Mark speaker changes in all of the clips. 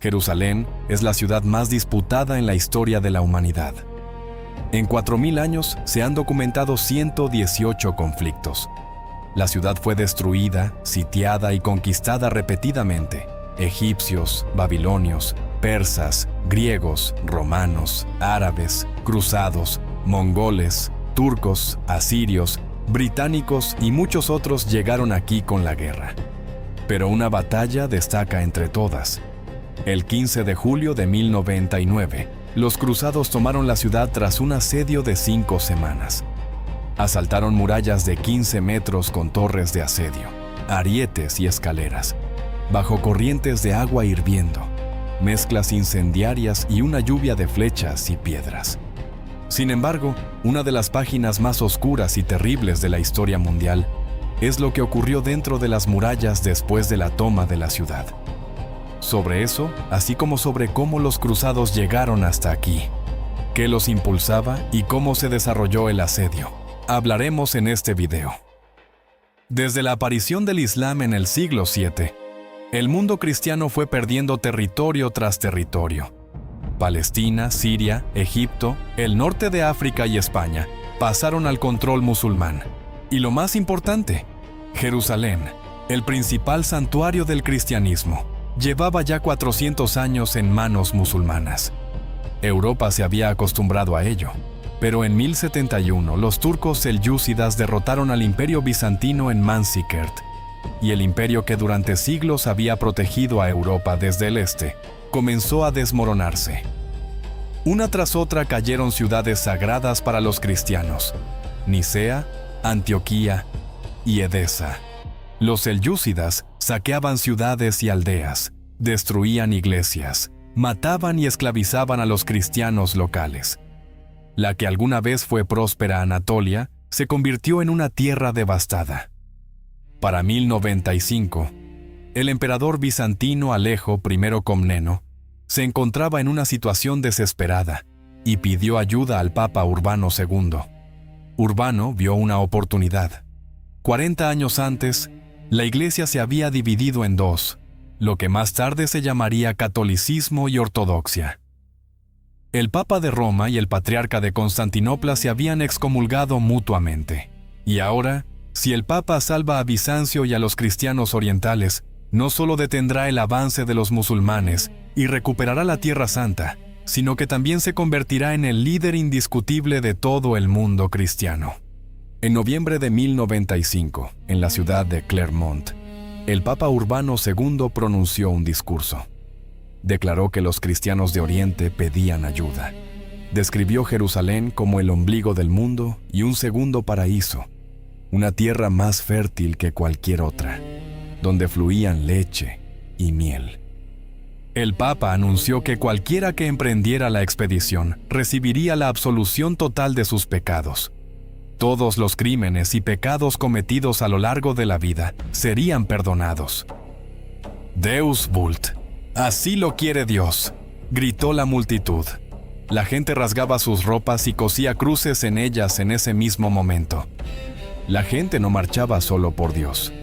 Speaker 1: Jerusalén es la ciudad más disputada en la historia de la humanidad. En 4000 años se han documentado 118 conflictos. La ciudad fue destruida, sitiada y conquistada repetidamente. Egipcios, babilonios, persas, griegos, romanos, árabes, cruzados, mongoles, turcos, asirios, británicos y muchos otros llegaron aquí con la guerra. Pero una batalla destaca entre todas. El 15 de julio de 1099, los cruzados tomaron la ciudad tras un asedio de 5 semanas. Asaltaron murallas de 15 metros con torres de asedio, arietes y escaleras, bajo corrientes de agua hirviendo, mezclas incendiarias y una lluvia de flechas y piedras. Sin embargo, una de las páginas más oscuras y terribles de la historia mundial es lo que ocurrió dentro de las murallas después de la toma de la ciudad. Sobre eso, así como sobre cómo los cruzados llegaron hasta aquí, qué los impulsaba y cómo se desarrolló el asedio, hablaremos en este video. Desde la aparición del Islam en el siglo VII, el mundo cristiano fue perdiendo territorio tras territorio. Palestina, Siria, Egipto, el norte de África y España pasaron al control musulmán. Y lo más importante, Jerusalén, el principal santuario del cristianismo, llevaba ya 400 años en manos musulmanas. Europa se había acostumbrado a ello, pero en 1071 los turcos selyúcidas derrotaron al imperio bizantino en Manzikert, y el imperio que durante siglos había protegido a Europa desde el este, comenzó a desmoronarse. Una tras otra cayeron ciudades sagradas para los cristianos: Nicea, Antioquía y Edesa. Los selyúcidas saqueaban ciudades y aldeas, destruían iglesias, mataban y esclavizaban a los cristianos locales. La que alguna vez fue próspera Anatolia se convirtió en una tierra devastada. Para 1095, el emperador bizantino Alejo I Comneno se encontraba en una situación desesperada y pidió ayuda al Papa Urbano II. Urbano vio una oportunidad. 40 años antes, la Iglesia se había dividido en dos, lo que más tarde se llamaría catolicismo y ortodoxia. El Papa de Roma y el Patriarca de Constantinopla se habían excomulgado mutuamente. Y ahora, si el Papa salva a Bizancio y a los cristianos orientales, no solo detendrá el avance de los musulmanes y recuperará la Tierra Santa, sino que también se convertirá en el líder indiscutible de todo el mundo cristiano. En noviembre de 1095, en la ciudad de Clermont, el Papa Urbano II pronunció un discurso. Declaró que los cristianos de Oriente pedían ayuda. Describió Jerusalén como el ombligo del mundo y un segundo paraíso, una tierra más fértil que cualquier otra, donde fluían leche y miel. El Papa anunció que cualquiera que emprendiera la expedición recibiría la absolución total de sus pecados. Todos los crímenes y pecados cometidos a lo largo de la vida serían perdonados. Deus vult, así lo quiere Dios, gritó la multitud. La gente rasgaba sus ropas y cosía cruces en ellas en ese mismo momento. La gente no marchaba solo por Dios.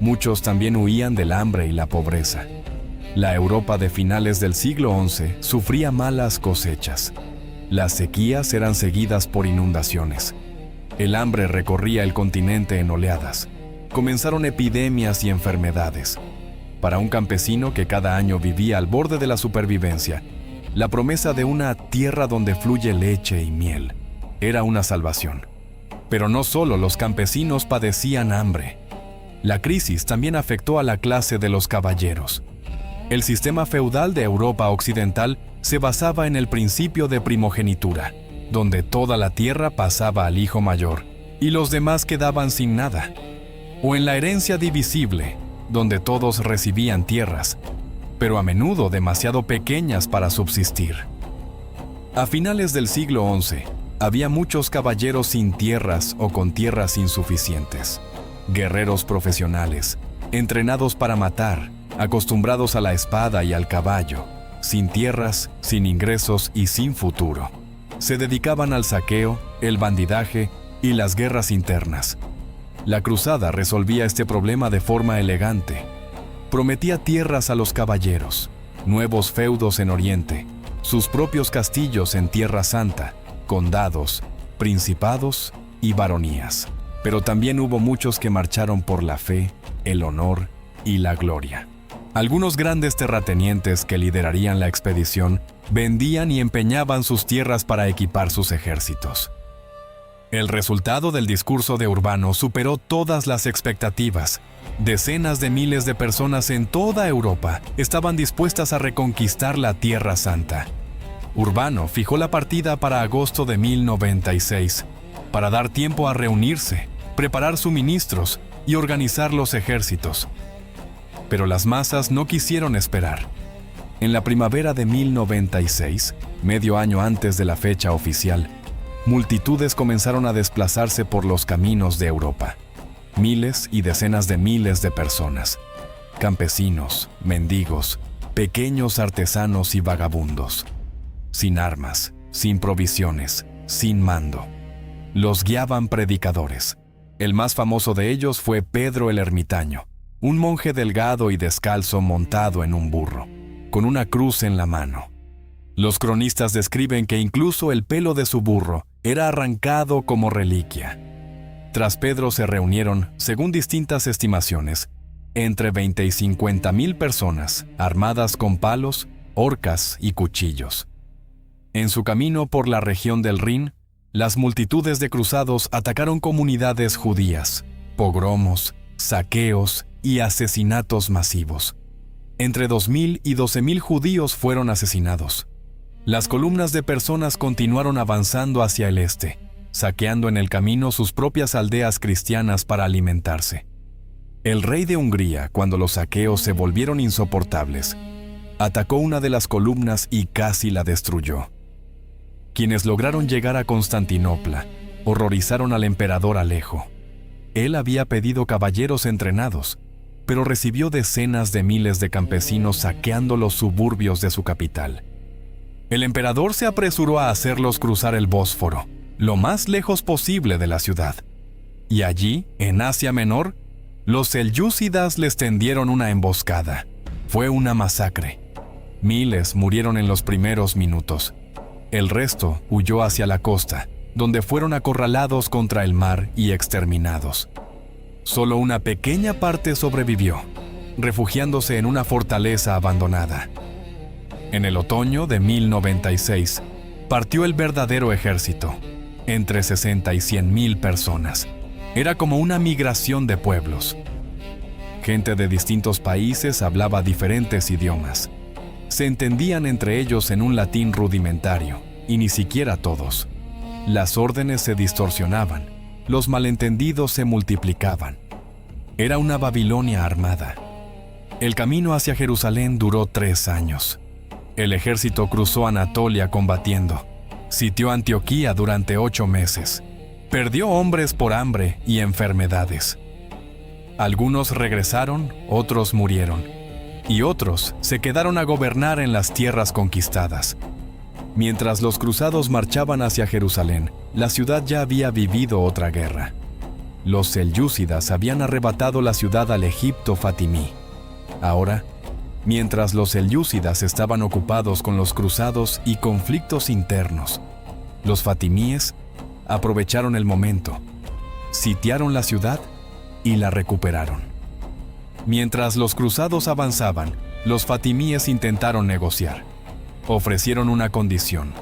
Speaker 1: Muchos también huían del hambre y la pobreza. La Europa de finales del siglo XI sufría malas cosechas. Las sequías eran seguidas por inundaciones. El hambre recorría el continente en oleadas. Comenzaron epidemias y enfermedades. Para un campesino que cada año vivía al borde de la supervivencia, la promesa de una tierra donde fluye leche y miel era una salvación. Pero no solo los campesinos padecían hambre. La crisis también afectó a la clase de los caballeros. El sistema feudal de Europa occidental se basaba en el principio de primogenitura, donde toda la tierra pasaba al hijo mayor y los demás quedaban sin nada, o en la herencia divisible, donde todos recibían tierras, pero a menudo demasiado pequeñas para subsistir. A finales del siglo XI, había muchos caballeros sin tierras o con tierras insuficientes, guerreros profesionales, entrenados para matar, acostumbrados a la espada y al caballo, sin tierras, sin ingresos y sin futuro. Se dedicaban al saqueo, el bandidaje y las guerras internas. La cruzada resolvía este problema de forma elegante. Prometía tierras a los caballeros, nuevos feudos en Oriente, sus propios castillos en Tierra Santa, condados, principados y baronías. Pero también hubo muchos que marcharon por la fe, el honor y la gloria. Algunos grandes terratenientes que liderarían la expedición vendían y empeñaban sus tierras para equipar sus ejércitos. El resultado del discurso de Urbano superó todas las expectativas. Decenas de miles de personas en toda Europa estaban dispuestas a reconquistar la Tierra Santa. Urbano fijó la partida para agosto de 1096, para dar tiempo a reunirse, preparar suministros y organizar los ejércitos. Pero las masas no quisieron esperar. En la primavera de 1096, medio año antes de la fecha oficial, multitudes comenzaron a desplazarse por los caminos de Europa. Miles y decenas de miles de personas. Campesinos, mendigos, pequeños artesanos y vagabundos. Sin armas, sin provisiones, sin mando. Los guiaban predicadores. El más famoso de ellos fue Pedro el Ermitaño, un monje delgado y descalzo montado en un burro, con una cruz en la mano. Los cronistas describen que incluso el pelo de su burro era arrancado como reliquia. Tras Pedro se reunieron, según distintas estimaciones, entre 20 y 50,000 personas, armadas con palos, horcas y cuchillos. En su camino por la región del Rin, las multitudes de cruzados atacaron comunidades judías, pogromos, saqueos y asesinatos masivos. Entre 2,000 y 12,000 judíos fueron asesinados. Las columnas de personas continuaron avanzando hacia el este, saqueando en el camino sus propias aldeas cristianas para alimentarse. El rey de Hungría, cuando los saqueos se volvieron insoportables, atacó una de las columnas y casi la destruyó. Quienes lograron llegar a Constantinopla horrorizaron al emperador Alejo. Él había pedido caballeros entrenados, pero recibió decenas de miles de campesinos saqueando los suburbios de su capital. El emperador se apresuró a hacerlos cruzar el Bósforo, lo más lejos posible de la ciudad. Y allí, en Asia Menor, los selyúcidas les tendieron una emboscada. Fue una masacre. Miles murieron en los primeros minutos. El resto huyó hacia la costa, donde fueron acorralados contra el mar y exterminados. Solo una pequeña parte sobrevivió, refugiándose en una fortaleza abandonada. En el otoño de 1096, partió el verdadero ejército, entre 60 y 100,000 personas. Era como una migración de pueblos. Gente de distintos países hablaba diferentes idiomas. Se entendían entre ellos en un latín rudimentario, y ni siquiera todos. Las órdenes se distorsionaban, los malentendidos se multiplicaban. Era una Babilonia armada. El camino hacia Jerusalén duró 3 años. El ejército cruzó Anatolia combatiendo. Sitió Antioquía durante 8 meses. Perdió hombres por hambre y enfermedades. Algunos regresaron, otros murieron, y otros se quedaron a gobernar en las tierras conquistadas. Mientras los cruzados marchaban hacia Jerusalén, la ciudad ya había vivido otra guerra. Los selyúcidas habían arrebatado la ciudad al Egipto fatimí. Ahora, mientras los selyúcidas estaban ocupados con los cruzados y conflictos internos, los fatimíes aprovecharon el momento, sitiaron la ciudad y la recuperaron. Mientras los cruzados avanzaban, los fatimíes intentaron negociar. Ofrecieron una condición: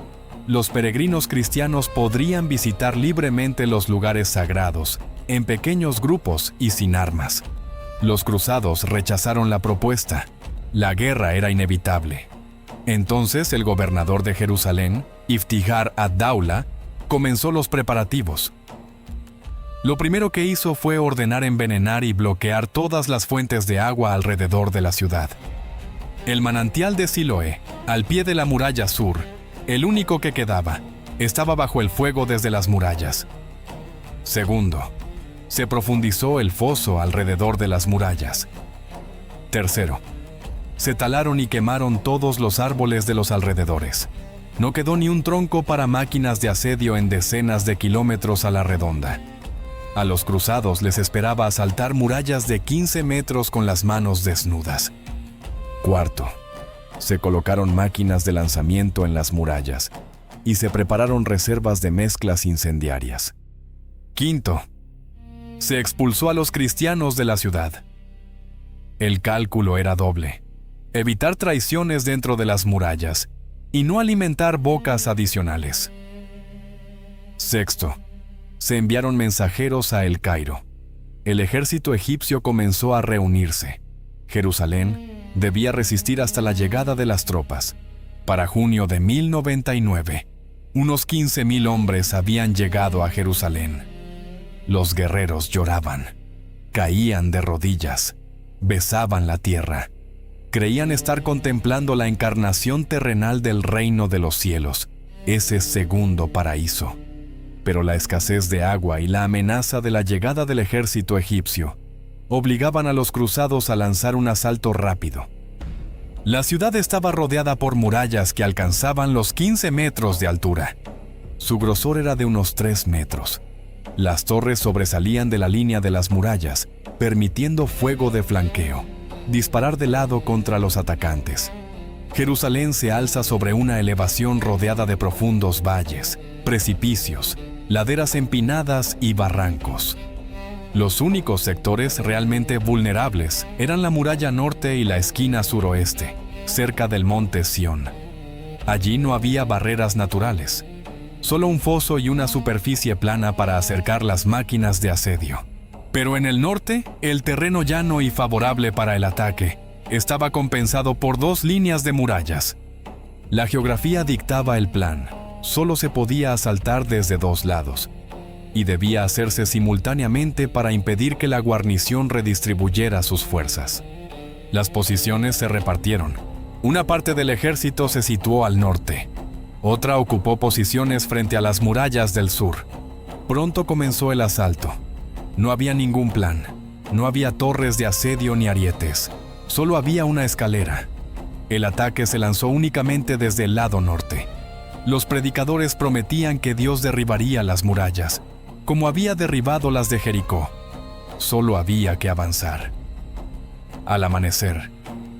Speaker 1: los peregrinos cristianos podrían visitar libremente los lugares sagrados, en pequeños grupos y sin armas. Los cruzados rechazaron la propuesta. La guerra era inevitable. Entonces el gobernador de Jerusalén, Iftihar ad-Daula, comenzó los preparativos. Lo primero que hizo fue ordenar envenenar y bloquear todas las fuentes de agua alrededor de la ciudad. El manantial de Siloé, al pie de la muralla sur, el único que quedaba, estaba bajo el fuego desde las murallas. Segundo, se profundizó el foso alrededor de las murallas. Tercero, se talaron y quemaron todos los árboles de los alrededores. No quedó ni un tronco para máquinas de asedio en decenas de kilómetros a la redonda. A los cruzados les esperaba asaltar murallas de 15 metros con las manos desnudas. Cuarto, Se colocaron máquinas de lanzamiento en las murallas y se prepararon reservas de mezclas incendiarias. Quinto, se expulsó a los cristianos de la ciudad. El cálculo era doble: evitar traiciones dentro de las murallas y no alimentar bocas adicionales. Sexto, se enviaron mensajeros a El Cairo. El ejército egipcio comenzó a reunirse. Jerusalén debía resistir hasta la llegada de las tropas. Para junio de 1099, unos 15,000 hombres habían llegado a Jerusalén. Los guerreros lloraban, caían de rodillas, besaban la tierra. Creían estar contemplando la encarnación terrenal del reino de los cielos, ese segundo paraíso. Pero la escasez de agua y la amenaza de la llegada del ejército egipcio obligaban a los cruzados a lanzar un asalto rápido. La ciudad estaba rodeada por murallas que alcanzaban los 15 metros de altura. Su grosor era de unos 3 metros. Las torres sobresalían de la línea de las murallas, permitiendo fuego de flanqueo, disparar de lado contra los atacantes. Jerusalén se alza sobre una elevación rodeada de profundos valles, precipicios, laderas empinadas y barrancos. Los únicos sectores realmente vulnerables eran la muralla norte y la esquina suroeste, cerca del monte Sión. Allí no había barreras naturales, solo un foso y una superficie plana para acercar las máquinas de asedio. Pero en el norte, el terreno llano y favorable para el ataque estaba compensado por 2 líneas de murallas. La geografía dictaba el plan. Solo se podía asaltar desde 2 lados, y debía hacerse simultáneamente para impedir que la guarnición redistribuyera sus fuerzas. Las posiciones se repartieron. Una parte del ejército se situó al norte, otra ocupó posiciones frente a las murallas del sur. Pronto comenzó el asalto. No había ningún plan, no había torres de asedio ni arietes, solo había una escalera. El ataque se lanzó únicamente desde el lado norte. Los predicadores prometían que Dios derribaría las murallas, como había derribado las de Jericó. Solo había que avanzar. Al amanecer,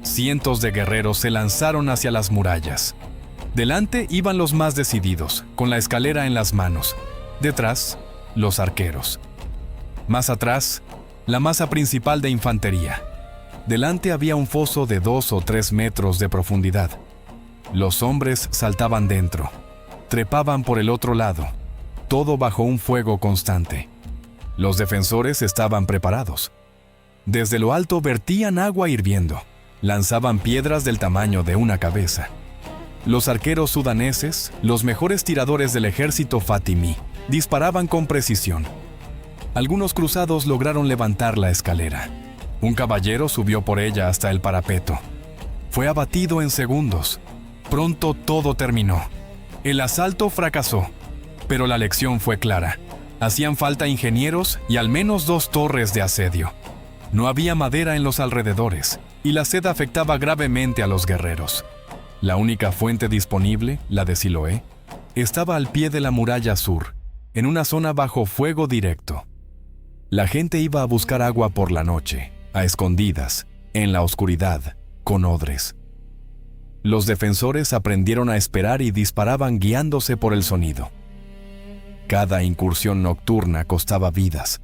Speaker 1: cientos de guerreros se lanzaron hacia las murallas. Delante iban los más decididos, con la escalera en las manos. Detrás, los arqueros. Más atrás, la masa principal de infantería. Delante había un foso de 2 o 3 metros de profundidad. Los hombres saltaban dentro, trepaban por el otro lado, todo bajo un fuego constante. Los defensores estaban preparados. Desde lo alto vertían agua hirviendo, lanzaban piedras del tamaño de una cabeza. Los arqueros sudaneses, los mejores tiradores del ejército fatimí, disparaban con precisión. Algunos cruzados lograron levantar la escalera. Un caballero subió por ella hasta el parapeto. Fue abatido en segundos. Pronto todo terminó. El asalto fracasó, pero la lección fue clara. Hacían falta ingenieros y al menos 2 torres de asedio. No había madera en los alrededores, y la sed afectaba gravemente a los guerreros. La única fuente disponible, la de Siloé, estaba al pie de la muralla sur, en una zona bajo fuego directo. La gente iba a buscar agua por la noche, a escondidas, en la oscuridad, con odres. Los defensores aprendieron a esperar y disparaban guiándose por el sonido. Cada incursión nocturna costaba vidas.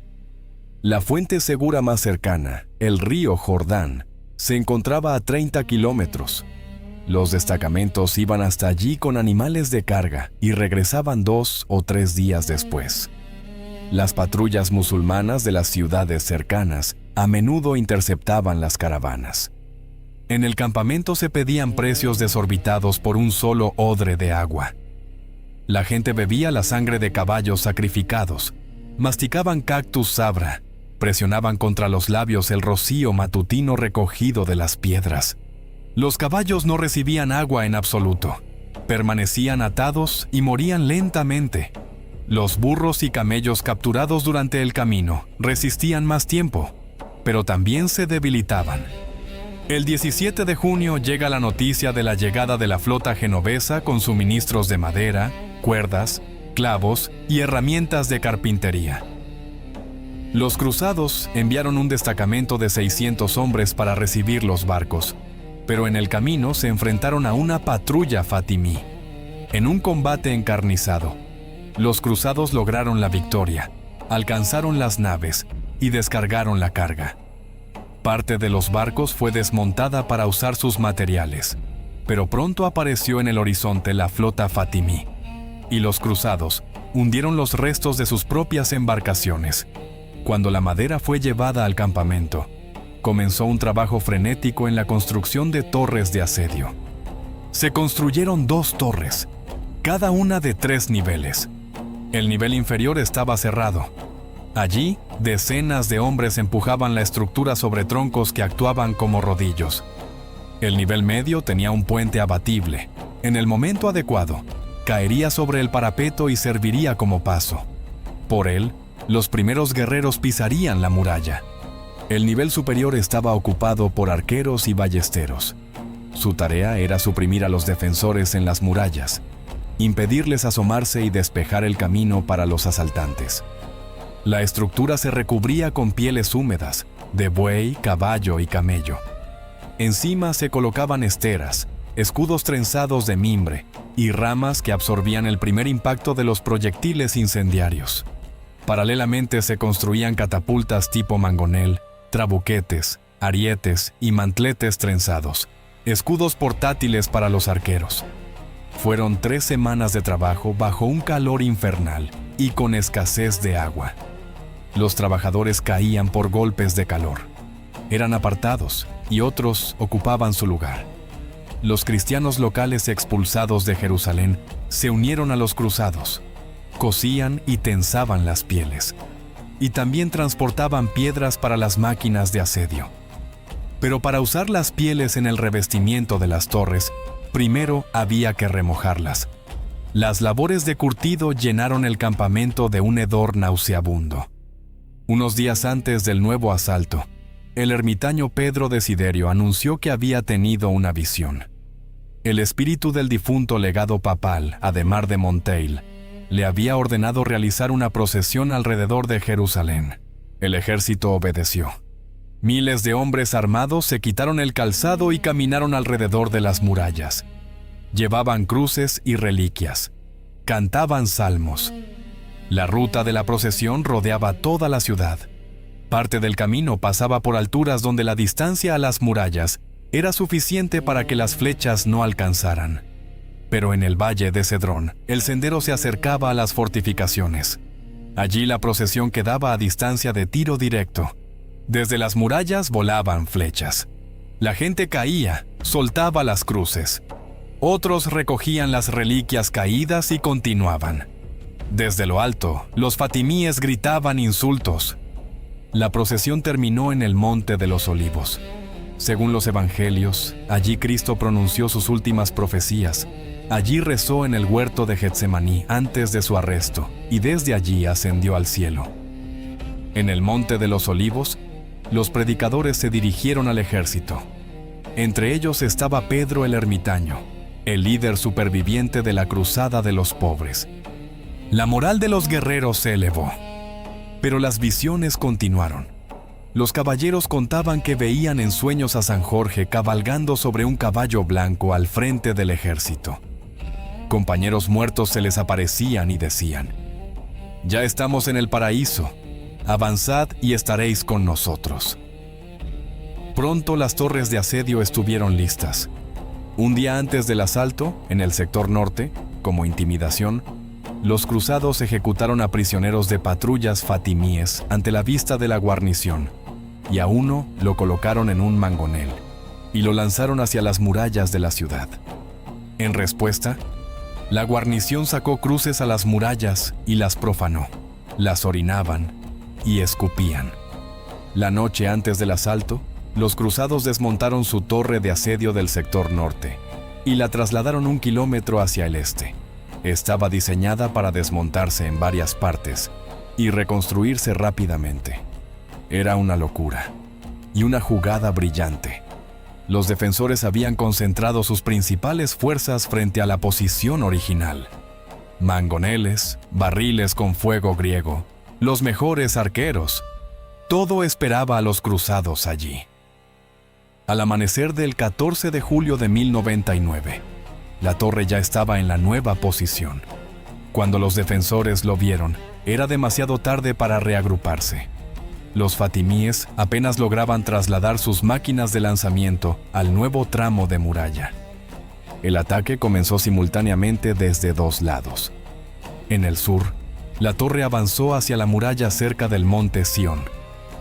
Speaker 1: La fuente segura más cercana, el río Jordán, se encontraba a 30 kilómetros. Los destacamentos iban hasta allí con animales de carga y regresaban 2 o 3 días después. Las patrullas musulmanas de las ciudades cercanas a menudo interceptaban las caravanas. En el campamento se pedían precios desorbitados por un solo odre de agua. La gente bebía la sangre de caballos sacrificados, masticaban cactus sabra, presionaban contra los labios el rocío matutino recogido de las piedras. Los caballos no recibían agua en absoluto, permanecían atados y morían lentamente. Los burros y camellos capturados durante el camino resistían más tiempo, pero también se debilitaban. El 17 de junio llega la noticia de la llegada de la flota genovesa con suministros de madera, cuerdas, clavos y herramientas de carpintería. Los cruzados enviaron un destacamento de 600 hombres para recibir los barcos. pero en el camino se enfrentaron a una patrulla fatimí. En un combate encarnizado, los cruzados lograron la victoria, alcanzaron las naves y descargaron la carga. Parte de los barcos fue desmontada para usar sus materiales, pero pronto apareció en el horizonte la flota fatimí, y los cruzados hundieron los restos de sus propias embarcaciones. Cuando la madera fue llevada al campamento, comenzó un trabajo frenético en la construcción de torres de asedio. Se construyeron 2 torres, cada una de 3 niveles. El nivel inferior estaba cerrado. Allí, decenas de hombres empujaban la estructura sobre troncos que actuaban como rodillos. El nivel medio tenía un puente abatible. En el momento adecuado, caería sobre el parapeto y serviría como paso. Por él, los primeros guerreros pisarían la muralla. El nivel superior estaba ocupado por arqueros y ballesteros. Su tarea era suprimir a los defensores en las murallas, impedirles asomarse y despejar el camino para los asaltantes. La estructura se recubría con pieles húmedas, de buey, caballo y camello. Encima se colocaban esteras, escudos trenzados de mimbre y ramas que absorbían el primer impacto de los proyectiles incendiarios. Paralelamente se construían catapultas tipo mangonel, trabuquetes, arietes y mantletes trenzados, escudos portátiles para los arqueros. Fueron 3 semanas de trabajo bajo un calor infernal y con escasez de agua. Los trabajadores caían por golpes de calor. Eran apartados y otros ocupaban su lugar. Los cristianos locales expulsados de Jerusalén se unieron a los cruzados. Cosían y tensaban las pieles. Y también transportaban piedras para las máquinas de asedio. Pero para usar las pieles en el revestimiento de las torres, primero había que remojarlas. Las labores de curtido llenaron el campamento de un hedor nauseabundo. Unos días antes del nuevo asalto, el ermitaño Pedro Desiderio anunció que había tenido una visión. El espíritu del difunto legado papal, Adhemar de Monteil, le había ordenado realizar una procesión alrededor de Jerusalén. El ejército obedeció. Miles de hombres armados se quitaron el calzado y caminaron alrededor de las murallas. Llevaban cruces y reliquias. Cantaban salmos. La ruta de la procesión rodeaba toda la ciudad. Parte del camino pasaba por alturas donde la distancia a las murallas era suficiente para que las flechas no alcanzaran. Pero en el valle de Cedrón, el sendero se acercaba a las fortificaciones. Allí la procesión quedaba a distancia de tiro directo. Desde las murallas volaban flechas. La gente caía, soltaba las cruces. Otros recogían las reliquias caídas y continuaban. Desde lo alto, los fatimíes gritaban insultos. La procesión terminó en el Monte de los Olivos. Según los evangelios, allí Cristo pronunció sus últimas profecías. Allí rezó en el huerto de Getsemaní antes de su arresto, y desde allí ascendió al cielo. En el Monte de los Olivos, los predicadores se dirigieron al ejército. Entre ellos estaba Pedro el ermitaño, el líder superviviente de la cruzada de los pobres. La moral de los guerreros se elevó, pero las visiones continuaron. Los caballeros contaban que veían en sueños a San Jorge cabalgando sobre un caballo blanco al frente del ejército. Compañeros muertos se les aparecían y decían: «Ya estamos en el paraíso, avanzad y estaréis con nosotros». Pronto las torres de asedio estuvieron listas. Un día antes del asalto, en el sector norte, como intimidación, los cruzados ejecutaron a prisioneros de patrullas fatimíes ante la vista de la guarnición, y a uno lo colocaron en un mangonel, y lo lanzaron hacia las murallas de la ciudad. En respuesta, la guarnición sacó cruces a las murallas y las profanó, las orinaban y escupían. La noche antes del asalto, los cruzados desmontaron su torre de asedio del sector norte y la trasladaron 1 kilómetro hacia el este. Estaba diseñada para desmontarse en varias partes y reconstruirse rápidamente. Era una locura y una jugada brillante. Los defensores habían concentrado sus principales fuerzas frente a la posición original. Mangoneles, barriles con fuego griego, los mejores arqueros. Todo esperaba a los cruzados allí. Al amanecer del 14 de julio de 1099, la torre ya estaba en la nueva posición. Cuando los defensores lo vieron, era demasiado tarde para reagruparse. Los fatimíes apenas lograban trasladar sus máquinas de lanzamiento al nuevo tramo de muralla. El ataque comenzó simultáneamente desde dos lados. En el sur, la torre avanzó hacia la muralla cerca del monte Sión.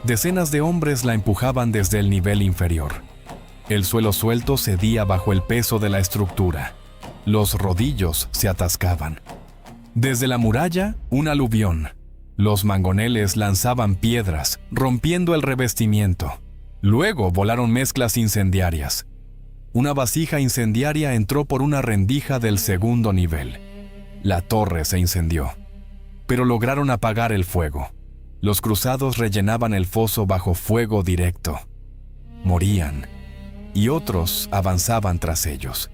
Speaker 1: Decenas de hombres la empujaban desde el nivel inferior. El suelo suelto cedía bajo el peso de la estructura. Los rodillos se atascaban. Desde la muralla, un aluvión. Los mangoneles lanzaban piedras, rompiendo el revestimiento. Luego volaron mezclas incendiarias. Una vasija incendiaria entró por una rendija del segundo nivel. La torre se incendió, pero lograron apagar el fuego. Los cruzados rellenaban el foso bajo fuego directo. Morían, y otros avanzaban tras ellos.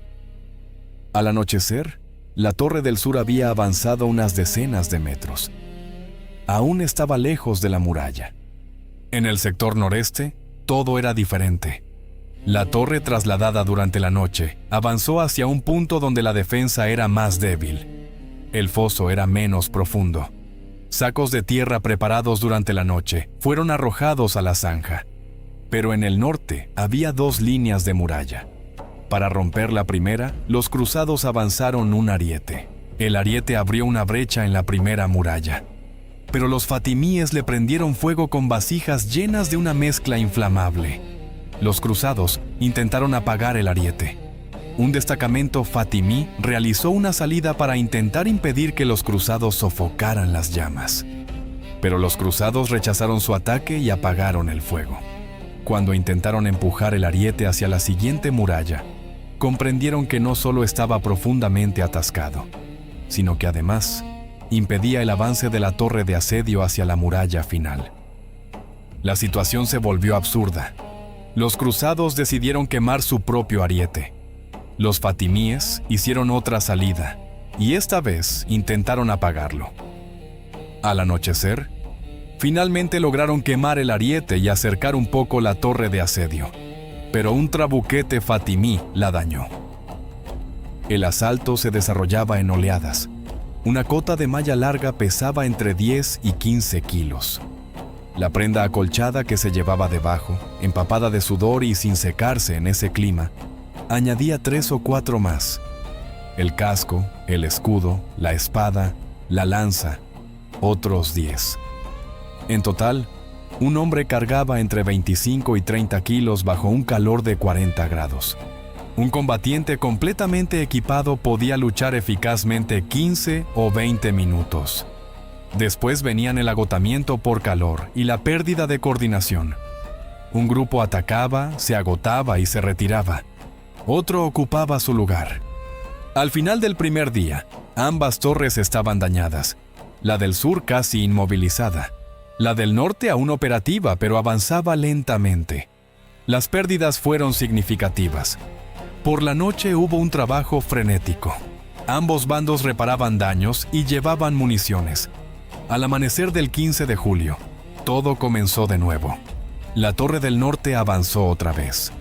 Speaker 1: Al anochecer, la torre del sur había avanzado unas decenas de metros. Aún estaba lejos de la muralla. En el sector noreste, todo era diferente. La torre, trasladada durante la noche, avanzó hacia un punto donde la defensa era más débil. El foso era menos profundo. Sacos de tierra preparados durante la noche fueron arrojados a la zanja. Pero en el norte había dos líneas de muralla. Para romper la primera, los cruzados avanzaron un ariete. El ariete abrió una brecha en la primera muralla. Pero los fatimíes le prendieron fuego con vasijas llenas de una mezcla inflamable. Los cruzados intentaron apagar el ariete. Un destacamento fatimí realizó una salida para intentar impedir que los cruzados sofocaran las llamas. Pero los cruzados rechazaron su ataque y apagaron el fuego. Cuando intentaron empujar el ariete hacia la siguiente muralla, comprendieron que no solo estaba profundamente atascado, sino que además impedía el avance de la torre de asedio hacia la muralla final. La situación se volvió absurda. Los cruzados decidieron quemar su propio ariete. Los fatimíes hicieron otra salida, y esta vez intentaron apagarlo. Al anochecer, finalmente lograron quemar el ariete y acercar un poco la torre de asedio, pero un trabuquete fatimí la dañó. El asalto se desarrollaba en oleadas. Una cota de malla larga pesaba entre 10 y 15 kilos. La prenda acolchada que se llevaba debajo, empapada de sudor y sin secarse en ese clima, añadía 3 o 4 más. El casco, el escudo, la espada, la lanza, otros 10. En total, un hombre cargaba entre 25 y 30 kilos bajo un calor de 40 grados. Un combatiente completamente equipado podía luchar eficazmente 15 o 20 minutos. Después venían el agotamiento por calor y la pérdida de coordinación. Un grupo atacaba, se agotaba y se retiraba. Otro ocupaba su lugar. Al final del primer día, ambas torres estaban dañadas. La del sur casi inmovilizada. La del norte aún operativa, pero avanzaba lentamente. Las pérdidas fueron significativas. Por la noche hubo un trabajo frenético. Ambos bandos reparaban daños y llevaban municiones. Al amanecer del 15 de julio, todo comenzó de nuevo. La torre del norte avanzó otra vez,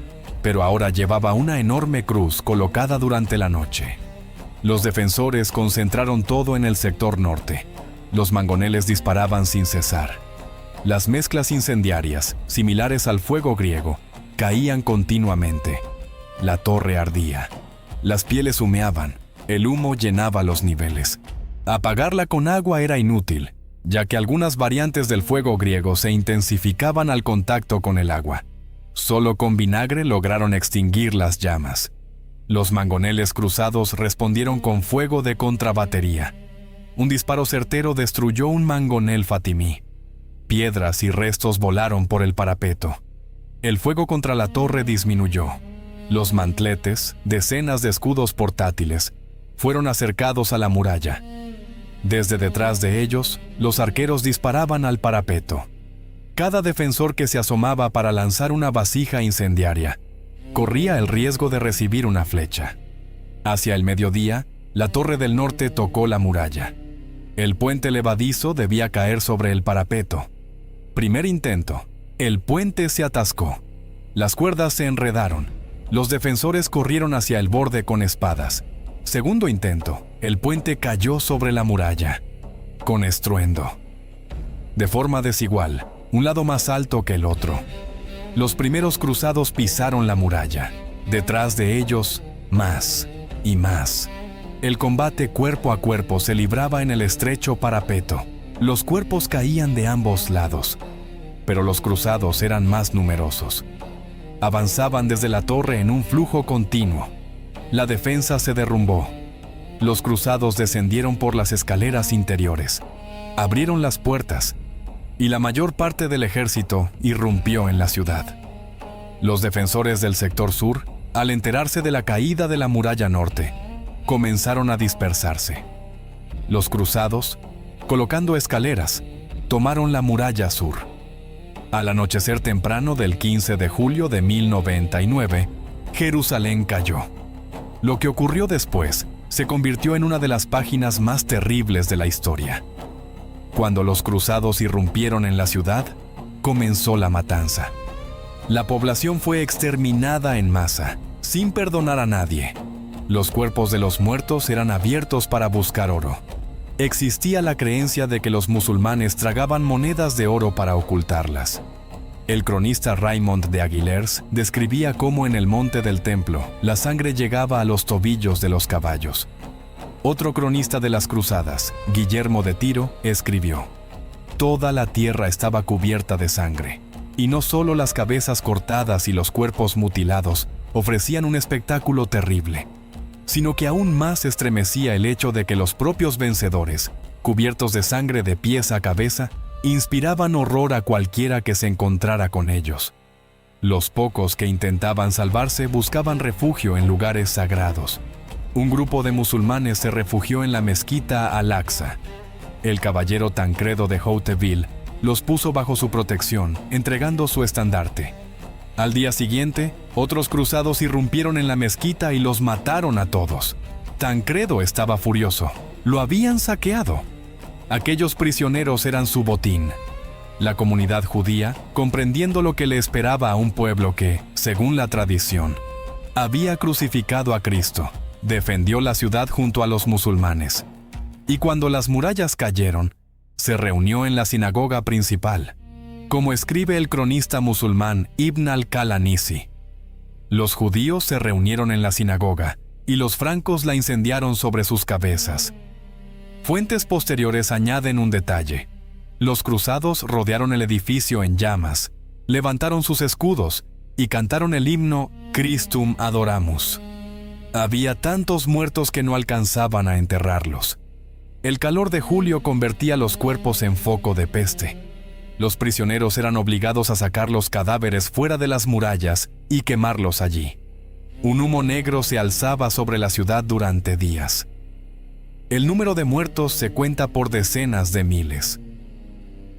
Speaker 1: pero ahora llevaba una enorme cruz colocada durante la noche. Los defensores concentraron todo en el sector norte. Los mangoneles disparaban sin cesar. Las mezclas incendiarias, similares al fuego griego, caían continuamente. La torre ardía. Las pieles humeaban. El humo llenaba los niveles. Apagarla con agua era inútil, ya que algunas variantes del fuego griego se intensificaban al contacto con el agua. Solo con vinagre lograron extinguir las llamas. Los mangoneles cruzados respondieron con fuego de contrabatería. Un disparo certero destruyó un mangonel fatimí. Piedras y restos volaron por el parapeto. El fuego contra la torre disminuyó. Los mantletes, decenas de escudos portátiles, fueron acercados a la muralla. Desde detrás de ellos, los arqueros disparaban al parapeto. Cada defensor que se asomaba para lanzar una vasija incendiaria corría el riesgo de recibir una flecha. Hacia el mediodía, la torre del norte tocó la muralla. El puente levadizo debía caer sobre el parapeto. Primer intento. El puente se atascó. Las cuerdas se enredaron. Los defensores corrieron hacia el borde con espadas. Segundo intento, el puente cayó sobre la muralla, con estruendo. De forma desigual, un lado más alto que el otro. Los primeros cruzados pisaron la muralla. Detrás de ellos, más y más. El combate cuerpo a cuerpo se libraba en el estrecho parapeto. Los cuerpos caían de ambos lados, pero los cruzados eran más numerosos. Avanzaban desde la torre en un flujo continuo. La defensa se derrumbó. Los cruzados descendieron por las escaleras interiores. Abrieron las puertas, y la mayor parte del ejército irrumpió en la ciudad. Los defensores del sector sur, al enterarse de la caída de la muralla norte, comenzaron a dispersarse. Los cruzados, colocando escaleras, tomaron la muralla sur. Al anochecer temprano del 15 de julio de 1099, Jerusalén cayó. Lo que ocurrió después se convirtió en una de las páginas más terribles de la historia. Cuando los cruzados irrumpieron en la ciudad, comenzó la matanza. La población fue exterminada en masa, sin perdonar a nadie. Los cuerpos de los muertos eran abiertos para buscar oro. Existía la creencia de que los musulmanes tragaban monedas de oro para ocultarlas. El cronista Raymond de Aguilers describía cómo en el monte del templo la sangre llegaba a los tobillos de los caballos. Otro cronista de las cruzadas, Guillermo de Tiro, escribió: «Toda la tierra estaba cubierta de sangre, y no solo las cabezas cortadas y los cuerpos mutilados ofrecían un espectáculo terrible, sino que aún más estremecía el hecho de que los propios vencedores, cubiertos de sangre de pies a cabeza, inspiraban horror a cualquiera que se encontrara con ellos. Los pocos que intentaban salvarse buscaban refugio en lugares sagrados. Un grupo de musulmanes se refugió en la mezquita Al-Aqsa. El caballero Tancredo de Hauteville los puso bajo su protección, entregando su estandarte. Al día siguiente, otros cruzados irrumpieron en la mezquita y los mataron a todos. Tancredo estaba furioso. Lo habían saqueado. Aquellos prisioneros eran su botín. La comunidad judía, comprendiendo lo que le esperaba a un pueblo que, según la tradición, había crucificado a Cristo, defendió la ciudad junto a los musulmanes. Y cuando las murallas cayeron, se reunió en la sinagoga principal, como escribe el cronista musulmán Ibn al-Qalanisi. Los judíos se reunieron en la sinagoga, y los francos la incendiaron sobre sus cabezas. Fuentes posteriores añaden un detalle. Los cruzados rodearon el edificio en llamas, levantaron sus escudos y cantaron el himno Christum Adoramus. Había tantos muertos que no alcanzaban a enterrarlos. El calor de julio convertía los cuerpos en foco de peste. Los prisioneros eran obligados a sacar los cadáveres fuera de las murallas y quemarlos allí. Un humo negro se alzaba sobre la ciudad durante días. El número de muertos se cuenta por decenas de miles.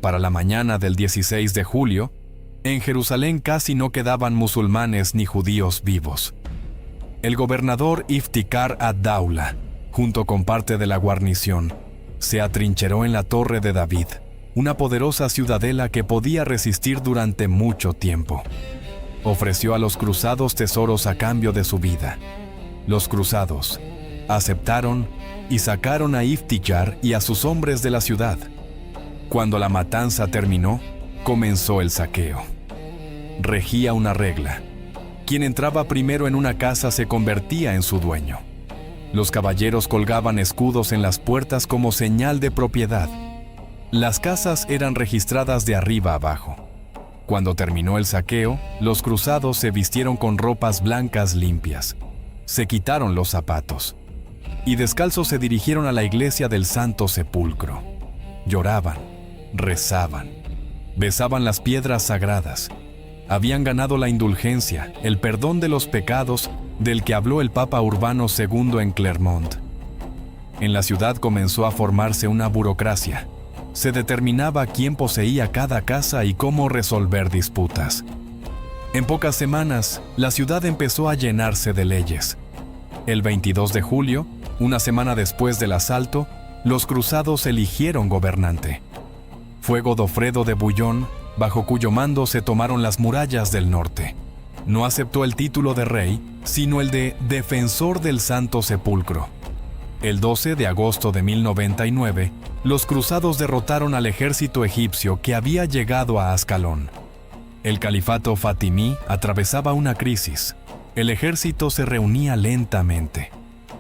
Speaker 1: Para la mañana del 16 de julio, en Jerusalén casi no quedaban musulmanes ni judíos vivos. El gobernador Iftikhar ad-Dawla, junto con parte de la guarnición, se atrincheró en la Torre de David, una poderosa ciudadela que podía resistir durante mucho tiempo. Ofreció a los cruzados tesoros a cambio de su vida. Los cruzados aceptaron y sacaron a Iftikhar y a sus hombres de la ciudad. Cuando la matanza terminó, comenzó el saqueo. Regía una regla. Quien entraba primero en una casa se convertía en su dueño. Los caballeros colgaban escudos en las puertas como señal de propiedad. Las casas eran registradas de arriba abajo. Cuando terminó el saqueo, los cruzados se vistieron con ropas blancas limpias. Se quitaron los zapatos y descalzos se dirigieron a la iglesia del Santo Sepulcro. Lloraban, rezaban, besaban las piedras sagradas. Habían ganado la indulgencia, el perdón de los pecados del que habló el Papa Urbano II en Clermont. En la ciudad comenzó a formarse una burocracia. Se determinaba quién poseía cada casa y cómo resolver disputas. En pocas semanas, la ciudad empezó a llenarse de leyes. El 22 de julio, una semana después del asalto, los cruzados eligieron gobernante. Fue Godofredo de Bouillon, bajo cuyo mando se tomaron las murallas del norte. No aceptó el título de rey, sino el de defensor del Santo Sepulcro. El 12 de agosto de 1099, los cruzados derrotaron al ejército egipcio que había llegado a Ascalón. El califato fatimí atravesaba una crisis. El ejército se reunía lentamente.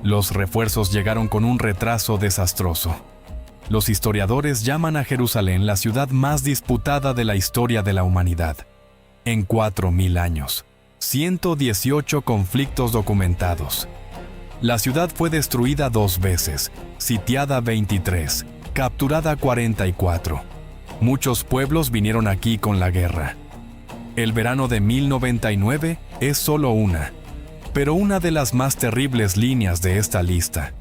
Speaker 1: Los refuerzos llegaron con un retraso desastroso. Los historiadores llaman a Jerusalén la ciudad más disputada de la historia de la humanidad. En 4000 años, 118 conflictos documentados. La ciudad fue destruida 2 veces, sitiada 23, capturada 44. Muchos pueblos vinieron aquí con la guerra. El verano de 1099 es solo una, pero una de las más terribles líneas de esta lista